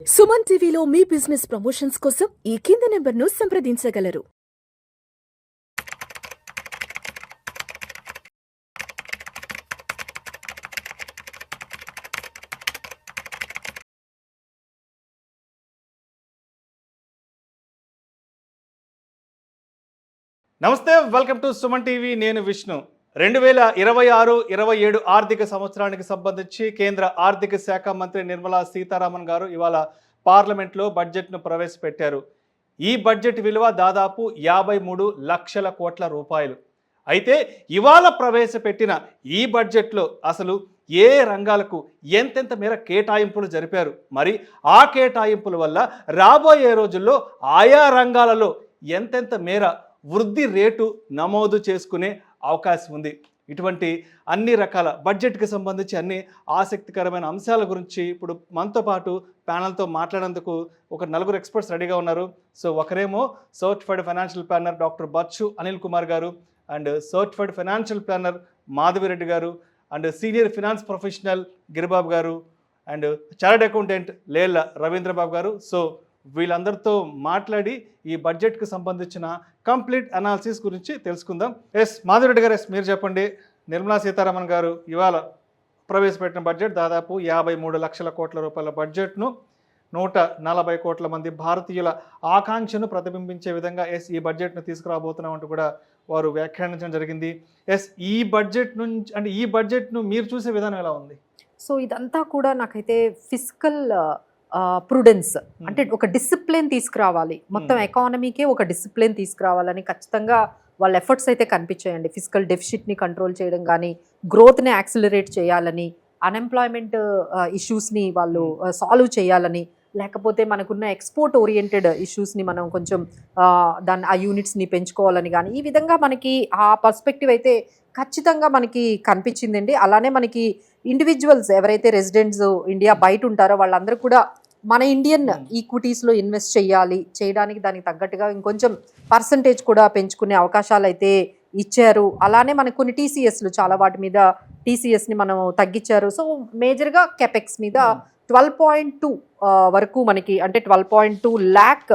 సుమన్ టీవీలో మీ business promotions కోసం ఈ కింది నెంబర్ను సంప్రదించగలరు. నమస్తే, వెల్కమ్ టు సుమన్ టీవీ. నేను విష్ణు. 2026-27 ఆర్థిక సంవత్సరానికి సంబంధించి కేంద్ర ఆర్థిక శాఖ మంత్రి నిర్మలా సీతారామన్ గారు ఇవాళ పార్లమెంట్లో బడ్జెట్ను ప్రవేశపెట్టారు. ఈ బడ్జెట్ విలువ దాదాపు 53 లక్షల కోట్ల రూపాయలు. అయితే ఇవాళ ప్రవేశపెట్టిన ఈ బడ్జెట్లో అసలు ఏ రంగాలకు ఎంతెంత మేర కేటాయింపులు జరిపారు, మరి ఆ కేటాయింపుల వల్ల రాబోయే రోజుల్లో ఆయా రంగాలలో ఎంతెంత మేర వృద్ధి రేటు నమోదు చేసుకునే అవకాశం ఉంది. ఇటువంటి అన్ని రకాల బడ్జెట్కి సంబంధించి అన్ని ఆసక్తికరమైన అంశాల గురించి ఇప్పుడు మనతో పాటు ప్యానల్తో మాట్లాడేందుకు ఒక నలుగురు ఎక్స్పర్ట్స్ రెడీగా ఉన్నారు. సో ఒకరేమో certified financial planner doctor Bachchu Anil Kumar garu, and certified financial planner Madhavi Reddy garu, and senior finance professional Giribabu garu, and chartered accountant Lella Ravindrababu garu. So వీళ్ళందరితో మాట్లాడి ఈ బడ్జెట్కి సంబంధించిన కంప్లీట్ అనాలిసిస్ గురించి తెలుసుకుందాం. మాధురెడ్డి గారు, మీరు చెప్పండి. నిర్మలా సీతారామన్ గారు ఇవాళ ప్రవేశపెట్టిన బడ్జెట్ దాదాపు 53 లక్షల కోట్ల రూపాయల బడ్జెట్ను 140 కోట్ల మంది భారతీయుల ఆకాంక్షను ప్రతిబింబించే విధంగా ఈ బడ్జెట్ను తీసుకురాబోతున్నామంటూ కూడా వారు వ్యాఖ్యానించడం జరిగింది. ఈ బడ్జెట్ నుంచి అంటే ఈ బడ్జెట్ను మీరు చూసే విధానం ఎలా ఉంది? సో ఇదంతా కూడా నాకైతే ఫిజికల్ ప్రుడెన్స్, అంటే ఒక డిసిప్లిన్ తీసుకురావాలి, మొత్తం ఎకానమీకే ఒక డిసిప్లిన్ తీసుకురావాలని ఖచ్చితంగా వాళ్ళ ఎఫర్ట్స్ అయితే కనిపించాయండి. ఫిజికల్ డెఫిసిట్ని కంట్రోల్ చేయడం కానీ, గ్రోత్ని యాక్సిలరేట్ చేయాలని, అన్ఎంప్లాయ్మెంట్ ఇష్యూస్ని వాళ్ళు సాల్వ్ చేయాలని, లేకపోతే మనకున్న ఎక్స్పోర్ట్ ఓరియంటెడ్ ఇష్యూస్ని మనం కొంచెం ఆ యూనిట్స్ని పెంచుకోవాలని కానీ, ఈ విధంగా మనకి ఆ పర్స్పెక్టివ్ అయితే ఖచ్చితంగా మనకి కనిపించిందండి. అలానే మనకి ఇండివిజువల్స్ ఎవరైతే రెసిడెంట్స్ ఇండియా బయట ఉంటారో వాళ్ళందరూ కూడా మన ఇండియన్ ఈక్విటీస్లో ఇన్వెస్ట్ చేయడానికి దానికి తగ్గట్టుగా ఇంకొంచెం పర్సంటేజ్ కూడా పెంచుకునే అవకాశాలు అయితే ఇచ్చారు. అలానే మనకు కొన్ని టీసీఎస్లు చాలా వాటి మీద టీసీఎస్ని మనం తగ్గించారు. సో మేజర్గా కెపెక్స్ మీద 12.2 వరకు మనకి, అంటే 12.2 lakh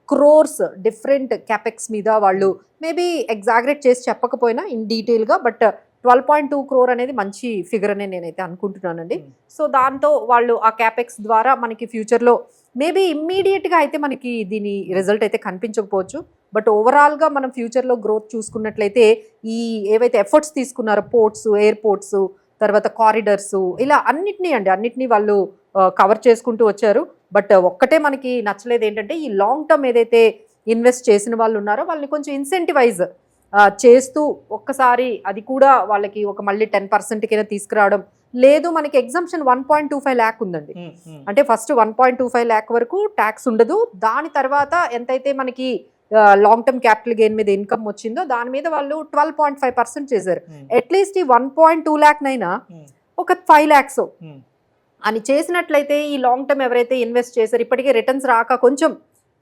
crores డిఫరెంట్ క్యాపెక్స్ మీద వాళ్ళు మేబీ ఎగ్జాగరేట్ చేసి చెప్పకపోయినా ఇన్ డీటెయిల్గా, బట్ 12.2 crore అనేది మంచి ఫిగర్ అనే నేనైతే అనుకుంటున్నానండి. సో దాంతో వాళ్ళు ఆ క్యాపెక్స్ ద్వారా మనకి ఫ్యూచర్లో మేబీ ఇమ్మీడియట్గా అయితే మనకి దీని రిజల్ట్ అయితే కనిపించకపోవచ్చు, బట్ ఓవరాల్గా మనం ఫ్యూచర్లో గ్రోత్ చూసుకున్నట్లయితే ఈ ఏవైతే ఎఫర్ట్స్ తీసుకున్నారో పోర్ట్స్, ఎయిర్పోర్ట్స్, తర్వాత కారిడర్స్, ఇలా అన్నిటినీ వాళ్ళు కవర్ చేసుకుంటూ వచ్చారు. బట్ ఒక్కటే మనకి నచ్చలేదు ఏంటంటే ఈ లాంగ్ టర్మ్ ఏదైతే ఇన్వెస్ట్ చేసిన వాళ్ళు ఉన్నారో వాళ్ళని కొంచెం ఇన్సెంటివైజ్ చేస్తూ ఒక్కసారి అది కూడా వాళ్ళకి ఒక మళ్ళీ 10%కైనా తీసుకురావడం. లేదు, మనకి ఎగ్జంప్షన్ 1.25 lakh ఉందండి. అంటే ఫస్ట్ 1.25 lakh వరకు ట్యాక్స్ ఉండదు. దాని తర్వాత ఎంతైతే మనకి లాంగ్ టర్మ్ క్యాపిటల్ గెయిన్ మీద ఇన్కమ్ వచ్చిందో దాని మీద వాళ్ళు 12.5% చేశారు. అట్లీస్ట్ ఈ 1.2 lakh నైనా ఒక 5 lakhs అని చేసినట్లయితే ఈ లాంగ్ టర్మ్ ఎవరైతే ఇన్వెస్ట్ చేశారు, ఇప్పటికే రిటర్న్స్ రాక కొంచెం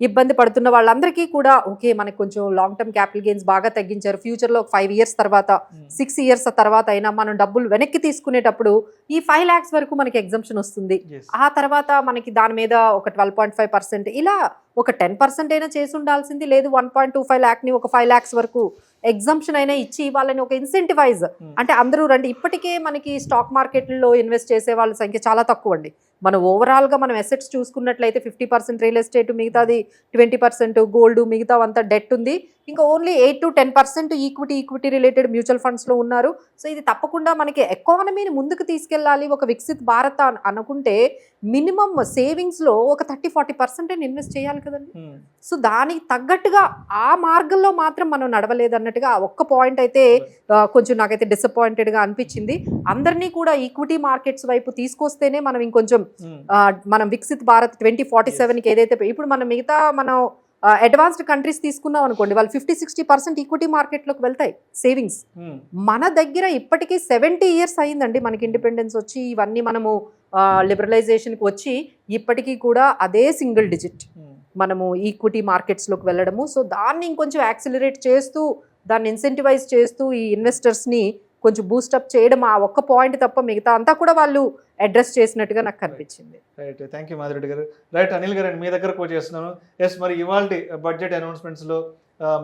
ఇబ్బంది పడుతున్న వాళ్ళందరికీ కూడా ఓకే, మనకు కొంచెం లాంగ్ టర్మ్ క్యాపిటల్ గెయిన్స్ బాగా తగ్గించారు, ఫ్యూచర్లో 5 years తర్వాత 6 years తర్వాత అయినా మనం డబ్బులు వెనక్కి తీసుకునేటప్పుడు ఈ 5 lakhs వరకు మనకి ఎగ్జంప్షన్ వస్తుంది. ఆ తర్వాత మనకి దాని మీద ఒక 12.5%, ఇలా ఒక 10% అయినా చేసి ఉండాల్సింది. లేదు 1.25 lakh ఒక 5 lakhs వరకు ఎగ్జంప్షన్ అయినా ఇచ్చి వాళ్ళని ఒక ఇన్సెంటివైజ్, అంటే అందరూ రండి. ఇప్పటికే మనకి స్టాక్ మార్కెట్లో ఇన్వెస్ట్ చేసే వాళ్ళ సంఖ్య చాలా తక్కువ అండి. మనం ఓవరాల్గా మనం అసెట్స్ చూసుకున్నట్లయితే 50% రియల్ ఎస్టేట్, మిగతాది 20% గోల్డ్, మిగతా అంతా డెట్ ఉంది. ఇంకా only 8 to 10% equity related mutual ఫండ్స్లో ఉన్నారు. సో ఇది తప్పకుండా మనకి ఎకానమీని ముందుకు తీసుకెళ్ళాలి. ఒక వికసిత్ భారత్ అనుకుంటే మినిమం సేవింగ్స్లో ఒక 30-40% ఇన్వెస్ట్ చేయాలి కదండి. సో దానికి తగ్గట్టుగా ఆ మార్గంలో మాత్రం మనం నడవలేదు అన్నట్టుగా ఒక్క పాయింట్ అయితే కొంచెం నాకైతే డిసప్పాయింటెడ్గా అనిపించింది. అందరినీ కూడా ఈక్విటీ మార్కెట్స్ వైపు తీసుకొస్తేనే మనం ఇంకొంచెం మనం వికసిత్ భారత్ 2047కి ఏదైతే ఇప్పుడు మనం అడ్వాన్స్డ్ కంట్రీస్ తీసుకున్నాం అనుకోండి, వాళ్ళు 50-60% ఈక్విటీ మార్కెట్లోకి వెళ్తాయి సేవింగ్స్. మన దగ్గర ఇప్పటికీ 70 years అయిందండి మనకి ఇండిపెండెన్స్ వచ్చి, ఇవన్నీ మనము లిబరలైజేషన్కి వచ్చి ఇప్పటికీ కూడా అదే సింగిల్ డిజిట్ మనము ఈక్విటీ మార్కెట్స్లోకి వెళ్ళడము. సో దాన్ని ఇంకొంచెం యాక్సిలరేట్ చేస్తూ, దాన్ని ఇన్సెంటివైజ్ చేస్తూ ఈ ఇన్వెస్టర్స్ని కొంచెం బూస్టప్ చేయడం ఆ ఒక్క పాయింట్ తప్ప మిగతా అంతా కూడా వాళ్ళు అడ్రస్ చేసినట్టుగా నాకు కనిపించింది. రైట్, థ్యాంక్ యూ మాధురెడ్డి గారు. రైట్, అనిల్ గారు మీ దగ్గరకు వచ్చేస్తున్నాను. ఎస్, మరి ఇవాళ బడ్జెట్ అనౌన్స్మెంట్స్లో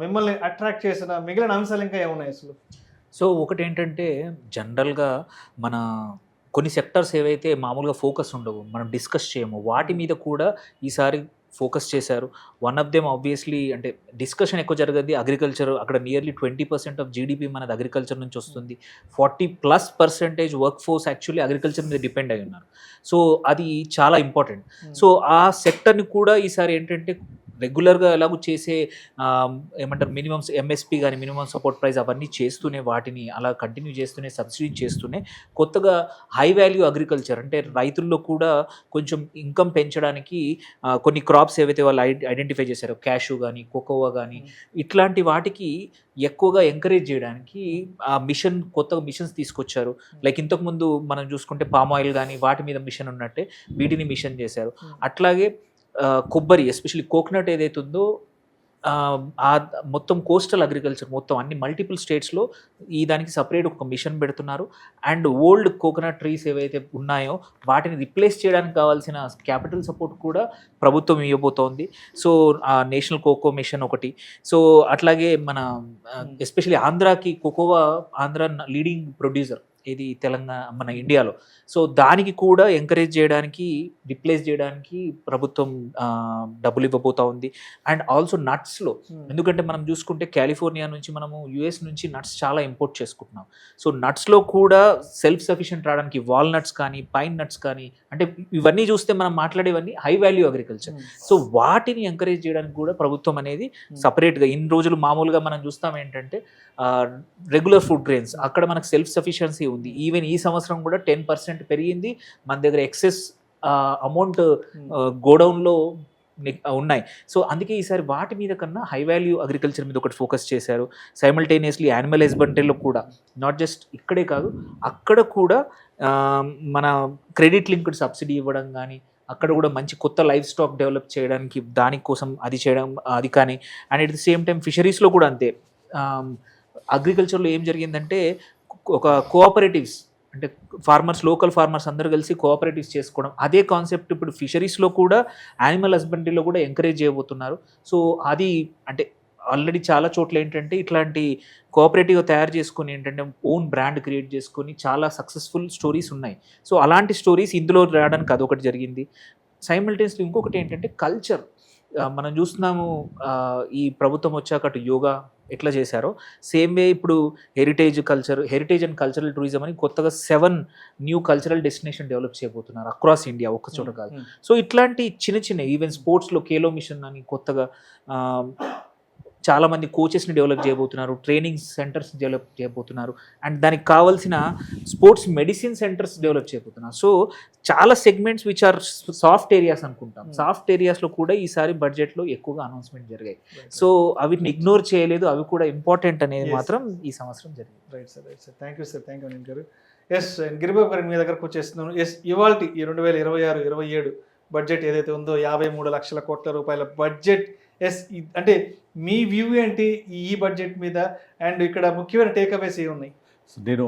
మిమ్మల్ని అట్రాక్ట్ చేసిన మిగిలిన అంశాలు ఇంకా ఏమున్నాయి అసలు? సో ఒకటి ఏంటంటే జనరల్గా మన కొన్ని సెక్టర్స్ ఏవైతే మామూలుగా ఫోకస్ ఉండవు, మనం డిస్కస్ చేయము, వాటి మీద కూడా ఈసారి ఫోకస్ చేశారు. వన్ ఆఫ్ దెమ్ ఆబ్వియస్లీ అంటే డిస్కషన్ ఎక్కువ జరిగేది అగ్రికల్చర్. అక్కడ నియర్లీ 20% ఆఫ్ జీడిపి మనది అగ్రికల్చర్ నుంచి వస్తుంది. 40+% వర్క్ ఫోర్స్ యాక్చువల్లీ అగ్రికల్చర్ మీద డిపెండ్ అయి ఉన్నారు. సో అది చాలా ఇంపార్టెంట్. సో ఆ సెక్టర్ని కూడా ఈసారి ఏంటంటే రెగ్యులర్గా ఎలాగో చేసే ఏమంటారు మినిమం ఎంఎస్పి కానీ మినిమం సపోర్ట్ ప్రైస్ అవన్నీ చేస్తూనే వాటిని అలా కంటిన్యూ చేస్తూనే సబ్సిడీ చేస్తూనే కొత్తగా హై వాల్యూ అగ్రికల్చర్ అంటే రైతుల్లో కూడా కొంచెం ఇన్కమ్ పెంచడానికి కొన్ని క్రాప్స్ ఏవైతే వాళ్ళు ఐడెంటిఫై చేశారో క్యాషు కానీ కోకోవా కానీ ఇట్లాంటి వాటికి ఎక్కువగా ఎంకరేజ్ చేయడానికి ఆ కొత్త మిషన్స్ తీసుకొచ్చారు. లైక్ ఇంతకుముందు మనం చూసుకుంటే పామ్ ఆయిల్ కానీ వాటి మీద మిషన్ ఉన్నట్టే వీటిని మిషన్ చేశారు. అట్లాగే కొబ్బరి ఎస్పెషల్లీ కోకోనట్ ఏదైతే ఉందో ఆ మొత్తం కోస్టల్ అగ్రికల్చర్ మొత్తం అన్ని మల్టిపుల్ స్టేట్స్లో ఈ దానికి సపరేట్ ఒక మిషన్ పెడుతున్నారు. అండ్ ఓల్డ్ కోకోనట్ ట్రీస్ ఏవైతే ఉన్నాయో వాటిని రిప్లేస్ చేయడానికి కావాల్సిన క్యాపిటల్ సపోర్ట్ కూడా ప్రభుత్వం ఇవ్వబోతోంది. సో నేషనల్ కోకో మిషన్ ఒకటి. సో అట్లాగే మన ఎస్పెషల్లీ ఆంధ్రాకి కోకోవా ఆంధ్ర లీడింగ్ ప్రొడ్యూసర్ ఇది తెలంగాణ మన ఇండియాలో. సో దానికి కూడా ఎంకరేజ్ చేయడానికి రిప్లేస్ చేయడానికి ప్రభుత్వం డబ్బులు ఇవ్వబోతూ ఉంది. అండ్ ఆల్సో నట్స్లో ఎందుకంటే మనం చూసుకుంటే కాలిఫోర్నియా నుంచి మనము యుఎస్ నుంచి నట్స్ చాలా ఇంపోర్ట్ చేసుకుంటున్నాం. సో నట్స్లో కూడా సెల్ఫ్ సఫిషియెంట్ రావడానికి వాల్నట్స్ కానీ పైన్ నట్స్ కానీ అంటే ఇవన్నీ చూస్తే మనం మాట్లాడేవన్నీ హై వాల్యూ అగ్రికల్చర్. సో వాటిని ఎంకరేజ్ చేయడానికి కూడా ప్రభుత్వం అనేది సపరేట్గా ఇన్ని రోజులు మామూలుగా మనం చూస్తాం ఏంటంటే రెగ్యులర్ ఫుడ్ గ్రెయిన్స్ అక్కడ మనకు సెల్ఫ్ సఫిషియన్సీ ఉంది. ఈవెన్ ఈ సంవత్సరం కూడా 10% పెరిగింది. మన దగ్గర ఎక్సెస్ అమౌంట్ గోడౌన్లో ఉన్నాయి. సో అందుకే ఈసారి వాటి మీద కన్నా హై వాల్యూ అగ్రికల్చర్ మీద ఒకటి ఫోకస్ చేశారు. సైమల్టేనియస్లీ యానిమల్ హస్బెండరీలో కూడా నాట్ జస్ట్ ఇక్కడే కాదు అక్కడ కూడా మన క్రెడిట్ లింక్డ్ సబ్సిడీ ఇవ్వడం కానీ అక్కడ కూడా మంచి కొత్త లైఫ్ స్టాక్ డెవలప్ చేయడానికి దానికోసం అది చేయడం అది కానీ. And at the same time ఫిషరీస్లో కూడా అంతే. అగ్రికల్చర్లో ఏం జరిగిందంటే ఒక కోఆపరేటివ్స్ అంటే ఫార్మర్స్ లోకల్ ఫార్మర్స్ అందరూ కలిసి కోఆపరేటివ్స్ చేసుకోవడం అదే కాన్సెప్ట్ ఇప్పుడు ఫిషరీస్లో కూడా యానిమల్ హస్బెండరీలో కూడా ఎంకరేజ్ చేయబోతున్నారు. సో అది అంటే ఆల్రెడీ చాలా చోట్ల ఏంటంటే ఇట్లాంటి కోఆపరేటివ్ తయారు చేసుకొని ఏంటంటే ఓన్ బ్రాండ్ క్రియేట్ చేసుకొని చాలా సక్సెస్ఫుల్ స్టోరీస్ ఉన్నాయి. సో అలాంటి స్టోరీస్ ఇందులో రావడానికి అదొకటి జరిగింది. సైమల్టేనియస్లీ ఇంకొకటి ఏంటంటే కల్చర్ మనం చూస్తున్నాము. ఈ ప్రభుత్వం వచ్చాక అటు యోగా ఎట్లా చేశారో సేమ్ వే ఇప్పుడు హెరిటేజ్ అండ్ కల్చరల్ టూరిజం అని కొత్తగా 7 న్యూ కల్చరల్ డెస్టినేషన్ డెవలప్ చేయబోతున్నారు అక్రాస్ ఇండియా, ఒక్క చోట కాదు. సో ఇట్లాంటి చిన్న ఈవెన్ స్పోర్ట్స్లో ఖేలో మిషన్ అని కొత్తగా చాలామంది కోచెస్ని డెవలప్ చేయబోతున్నారు, ట్రైనింగ్ సెంటర్స్ డెవలప్ చేయబోతున్నారు, అండ్ దానికి కావాల్సిన స్పోర్ట్స్ మెడిసిన్ సెంటర్స్ డెవలప్ చేయబోతున్నారు. సో చాలా segments which are soft areas అనుకుంటాం. సాఫ్ట్ ఏరియాస్లో కూడా ఈసారి బడ్జెట్లో ఎక్కువగా అనౌన్స్మెంట్ జరిగాయి. సో అవిటిని ఇగ్నోర్ చేయలేదు, అవి కూడా ఇంపార్టెంట్ అనేది మాత్రం ఈ సంవత్సరం జరిగింది. Right sir, right sir, thank you sir, thank you Anil గారు. ఎస్, గిరిబాబు గారు మీ దగ్గరకు వచ్చేస్తున్నాను. ఎస్, ఇవాళ ఈ 2026-27 బడ్జెట్ ఏదైతే ఉందో 53 లక్షల కోట్ల రూపాయల బడ్జెట్. ఎస్, అంటే మీ వ్యూ ఏంటి ఈ బడ్జెట్ మీద? అండ్ ఇక్కడ ముఖ్యమైన టేక్అవేస్ ఏ ఉన్నాయి? సో నేను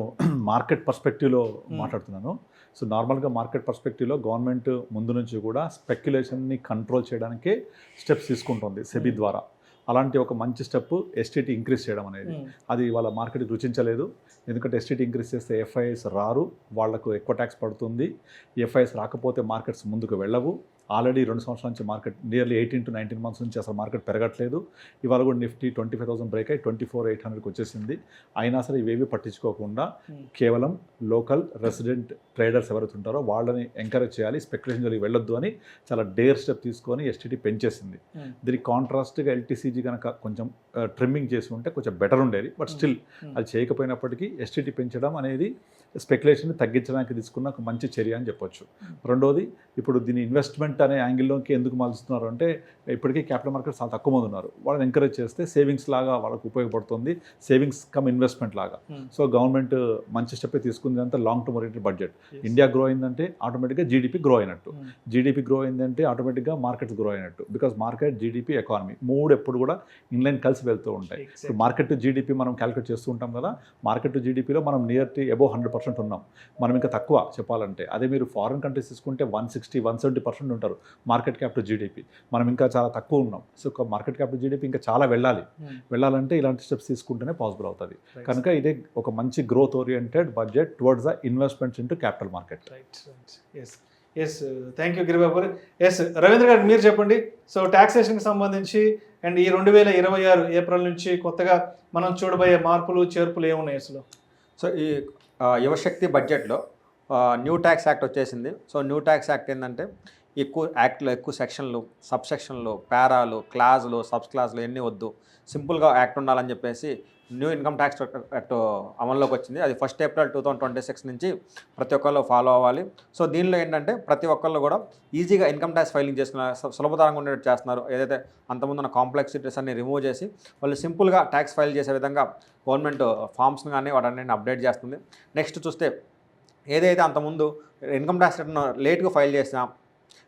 మార్కెట్ పర్స్పెక్టివ్లో మాట్లాడుతున్నాను. సో నార్మల్గా మార్కెట్ పర్స్పెక్టివ్లో గవర్నమెంట్ ముందు నుంచి కూడా స్పెక్యులేషన్ని కంట్రోల్ చేయడానికే స్టెప్స్ తీసుకుంటుంది సెబీ ద్వారా. అలాంటి ఒక మంచి స్టెప్ ఎస్టీటీ ఇంక్రీజ్ చేయడం అనేది. అది వాళ్ళ మార్కెట్కి రుచించలేదు. ఎందుకంటే ఎస్టీటీ ఇంక్రీజ్ చేస్తే ఎఫ్ఐఎస్ రారు, వాళ్లకు ఎక్కువ ట్యాక్స్ పడుతుంది. ఎఫ్ఐఎస్ రాకపోతే మార్కెట్స్ ముందుకు వెళ్ళవు. ఆల్రెడీ 2 సంవత్సరాల నుంచి మార్కెట్ నియర్లీ 18 to 19 months నుంచి అసలు మార్కెట్ పెరగట్లేదు. ఇవాళ కూడా నిఫ్టీ 25,000 బ్రేక్ అయ్యి 24,800కి వచ్చేసింది. అయినా సరే ఇవేవి పట్టించుకోకుండా కేవలం లోకల్ రెసిడెంట్ ట్రేడర్స్ ఎవరైతే ఉంటారో వాళ్ళని ఎంకరేజ్ చేయాలి, స్పెక్యులేషన్ జోలికి వెళ్ళొద్దు అని చాలా డేర్ స్టెప్ తీసుకొని ఎస్టీటీ పెంచేసింది. దీనికి కాంట్రాస్ట్గా ఎల్టీసీజీ కనుక కొంచెం ట్రిమ్మింగ్ చేసి ఉంటే కొంచెం బెటర్ ఉండేది. బట్ స్టిల్ అది చేయకపోయినప్పటికీ ఎస్టీటీ పెంచడం అనేది స్పెక్యులేషన్ తగ్గించడానికి తీసుకున్న ఒక మంచి చర్య అని చెప్పొచ్చు. రెండోది, ఇప్పుడు దీని ఇన్వెస్ట్మెంట్ అనే యాంగిల్లోకి ఎందుకు మలుస్తున్నారు అంటే, ఇప్పటికీ క్యాపిటల్ మార్కెట్ చాలా తక్కువ మంది ఉన్నారు. వాళ్ళని ఎంకరేజ్ చేస్తే సేవింగ్స్ లాగా వాళ్ళకు ఉపయోగపడుతుంది, సేవింగ్స్ కమ్ ఇన్వెస్ట్మెంట్ లాగా. సో గవర్నమెంట్ మంచి స్టెప్ తీసుకుంది అంతా long term oriented budget. India grow అయిందంటే ఆటోమేటిక్గా జీడిపి గ్రో అయినట్టు, జీడిపి గ్రో అయిందంటే ఆటోమేటిక్గా మార్కెట్స్ గ్రో అయినట్టు. బికాస్ మార్కెట్, జీడిపి, ఎకానమీ మూడు ఎప్పుడు కూడా ఇన్లైన్ కలిసి వెళ్తూ ఉంటాయి. ఇప్పుడు మార్కెట్ టు జీడిపి మనం క్యాలిక్యులేట్ చేస్తూ ఉంటాం కదా, మార్కెట్ టు జీడిపిలో మనం నియర్ టు అబోవ్ 100% ఉన్నాం. మనం ఇంకా తక్కువ చెప్పాలంటే. అదే మీరు ఫారిన్ కంట్రీస్ తీసుకుంటే 160-170% ఉంటారు మార్కెట్ క్యాప్ టు జీడిపి. మనం ఇంకా చాలా తక్కువ ఉన్నాం. So market cap to GDP ఇంకా చాలా వెళ్ళాలంటే ఇలాంటి స్టెప్స్ తీసుకుంటేనే పాసిబుల్ అవుతుంది. కనుక ఇదే ఒక మంచి growth oriented budget towards the investments into capital market. Yes, thank you Giribabu garu. Yes, Ravindra గారు మీరు చెప్పండి. సో ట్యాక్సేషన్కి సంబంధించి అండ్ ఈ 2026 ఏప్రిల్ నుంచి కొత్తగా మనం చూడబోయే మార్పులు చేర్పులు ఏమున్నాయి అసలు? సో ఈ యువశక్తి బడ్జెట్లో న్యూ ట్యాక్స్ యాక్ట్ వచ్చేసింది. సో న్యూ ట్యాక్స్ యాక్ట్ ఏంటంటే ఎక్కువ యాక్ట్లో ఎక్కువ సెక్షన్లు, సబ్ సెక్షన్లు, పారాలు, క్లాజులు, సబ్ క్లాజులు ఎన్ని వద్దు, సింపుల్గా యాక్ట్ ఉండాలని చెప్పేసి న్యూ ఇన్కమ్ ట్యాక్స్ యాక్ట్ అమల్లోకి వచ్చింది. అది 1 ఏప్రిల్ 2026 నుంచి ప్రతి ఒక్కళ్ళు ఫాలో అవ్వాలి. సో దీనిలో ఏంటంటే ప్రతి ఒక్కళ్ళు కూడా ఈజీగా ఇన్కమ్ ట్యాక్స్ ఫైలింగ్ చేసుకున్నారు, సులభతరంగా ఉండేట్టు చేస్తున్నారు. ఏదైతే అంతకుముందు ఉన్న కాంప్లెక్సిటీస్ అన్ని రిమూవ్ చేసి వాళ్ళు సింపుల్గా ట్యాక్స్ ఫైల్ చేసే విధంగా గవర్నమెంట్ ఫామ్స్ని కానీ వాటన్నిటిని అప్డేట్ చేస్తుంది. నెక్స్ట్ చూస్తే ఏదైతే అంతకుముందు ఇన్కమ్ ట్యాక్స్ రిటర్న్ లేట్గా ఫైల్ చేసినా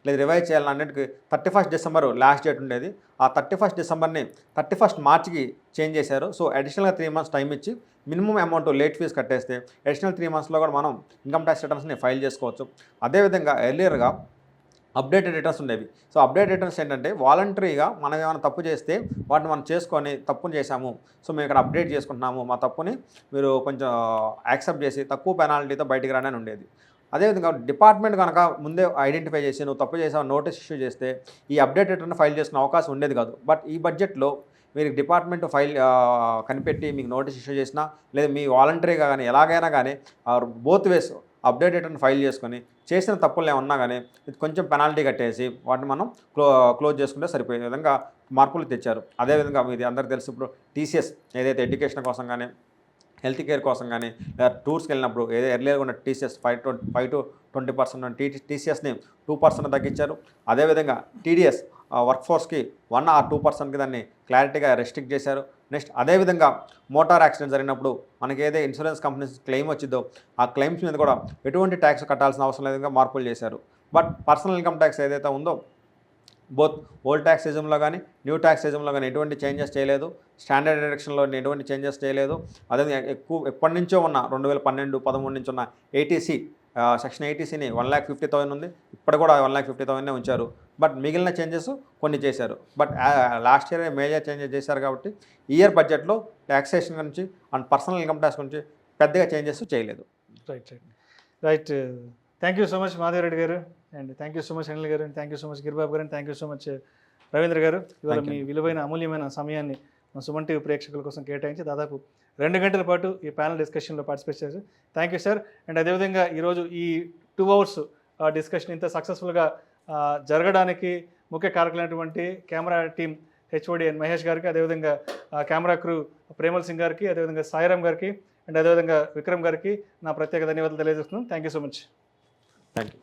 లేదా రివైజ్ చేయాలన్నిటికీ 31 డిసెంబర్ లాస్ట్ డేట్ ఉండేది. ఆ 31 డిసెంబర్ని 31 మార్చికి చేంజ్ చేశారు. సో అడిషనల్గా 3 మంత్స్ టైం ఇచ్చి మినిమం అమౌంట్ లేట్ ఫీజు కట్టేస్తే అడిషనల్ 3 మంత్స్లో కూడా మనం ఇన్కమ్ ట్యాక్స్ రిటర్న్స్ని ఫైల్ చేసుకోవచ్చు. అదేవిధంగా ఎర్లియర్గా అప్డేటెడ్ రిటర్న్స్ ఉండేవి. సో అప్డేట్ రిటర్న్స్ ఏంటంటే వాలంటరీగా మనం ఏమైనా తప్పు చేస్తే వాటిని మనం చేసుకొని తప్పును చేశాము, సో మేము ఇక్కడ అప్డేట్ చేసుకుంటున్నాము, మా తప్పుని మీరు కొంచెం యాక్సెప్ట్ చేసి తక్కువ పెనాల్టీతో బయటికి రానని ఉండేది. అదేవిధంగా డిపార్ట్మెంట్ కనుక ముందే ఐడెంటిఫై చేసి నువ్వు తప్పు చేసావు నోటీస్ ఇష్యూ చేస్తే ఈ అప్డేట్ రిటర్న్ ఫైల్ చేసుకునే అవకాశం ఉండేది కాదు. బట్ ఈ బడ్జెట్లో మీరు డిపార్ట్మెంట్ ఫైల్ కనిపెట్టి మీకు నోటీస్ ఇష్యూ చేసినా లేదా మీ వాలంటరీగా కానీ ఎలాగైనా కానీ both ways update return file చేసుకొని చేసిన తప్పులు ఏమన్నా కానీ ఇది కొంచెం పెనాల్టీ కట్టేసి వాటిని మనం క్లోజ్ చేసుకుంటే సరిపోయే విధంగా మార్పులు తెచ్చారు. అదేవిధంగా మీది అందరికీ తెలుసు, ఇప్పుడు టీసీఎస్ ఏదైతే ఎడ్యుకేషన్ కోసం కానీ హెల్త్ కేర్ కోసం కానీ లేదా టూర్స్కి వెళ్ళినప్పుడు ఏదో ఎర్లీగా ఉన్న టీసీఎస్ 5 to 20% టీసీఎస్ని 2% తగ్గించారు. అదేవిధంగా టీడీఎస్ వర్క్ ఫోర్స్కి 1 or 2%కి దాన్ని క్లారిటీగా రెస్ట్రిక్ట్ చేశారు. నెక్స్ట్ అదేవిధంగా మోటార్ యాక్సిడెంట్ జరిగినప్పుడు మనకి ఏదైతే ఇన్సూరెన్స్ కంపెనీస్ క్లెయిమ్ వచ్చిందో ఆ క్లెయిమ్స్ మీద కూడా ఎటువంటి ట్యాక్స్ కట్టాల్సిన అవసరం లేదుగా మార్పులు చేశారు. బట్ పర్సనల్ ఇన్కమ్ ట్యాక్స్ ఏదైతే ఉందో బోత్ ఓల్డ్ ట్యాక్స్ సిజంలో కానీ న్యూ ట్యాక్స్ సిజంలో కానీ ఎటువంటి చేంజెస్ చేయలేదు. స్టాండర్డ్ డిడక్షన్లో ఎటువంటి చేంజెస్ చేయలేదు. అదే ఎప్పటి నుంచో ఉన్న 2012-13 నుంచి ఉన్న ఏటీసీ సెక్షన్ 80Cని 1,50,000 ఉంది, ఇప్పుడు కూడా 1,50,000 ఉంచారు. బట్ మిగిలిన చేంజెస్ కొన్ని చేశారు. But last year major changes చేశారు కాబట్టి ఈ ఇయర్ బడ్జెట్లో ట్యాక్సేషన్ గురించి అండ్ పర్సనల్ ఇన్కమ్ ట్యాక్స్ గురించి పెద్దగా చేంజెస్ చేయలేదు. Right. Thank you so much Madhava Reddy garu, and thank you so much Anil garu, and thank you so much Giribabu garu, and thank you so much Ravindra garu. ఇవాళ మీ విలువైన అమూల్యమైన సమయాన్ని మా సుమన్ టీవీ ప్రేక్షకుల కోసం కేటాయించి దాదాపు 2 గంటల పాటు ఈ ప్యానల్ డిస్కషన్లో పార్టిసిపేట్ చేశారు. Thank you sir. అండ్ అదేవిధంగా ఈరోజు ఈ 2 hours డిస్కషన్ ఇంత సక్సెస్ఫుల్గా జరగడానికి ముఖ్య కారకులైనటువంటి camera team HOD and Mahesh గారికి, అదేవిధంగా కెమెరా క్రూ ప్రేమల్ సింగ్ గారికి, అదేవిధంగా సాయిరామ్ గారికి, అండ్ అదేవిధంగా విక్రమ్ గారికి నా ప్రత్యేక ధన్యవాదాలు తెలియజేస్తున్నాను. Thank you so much. Thank you.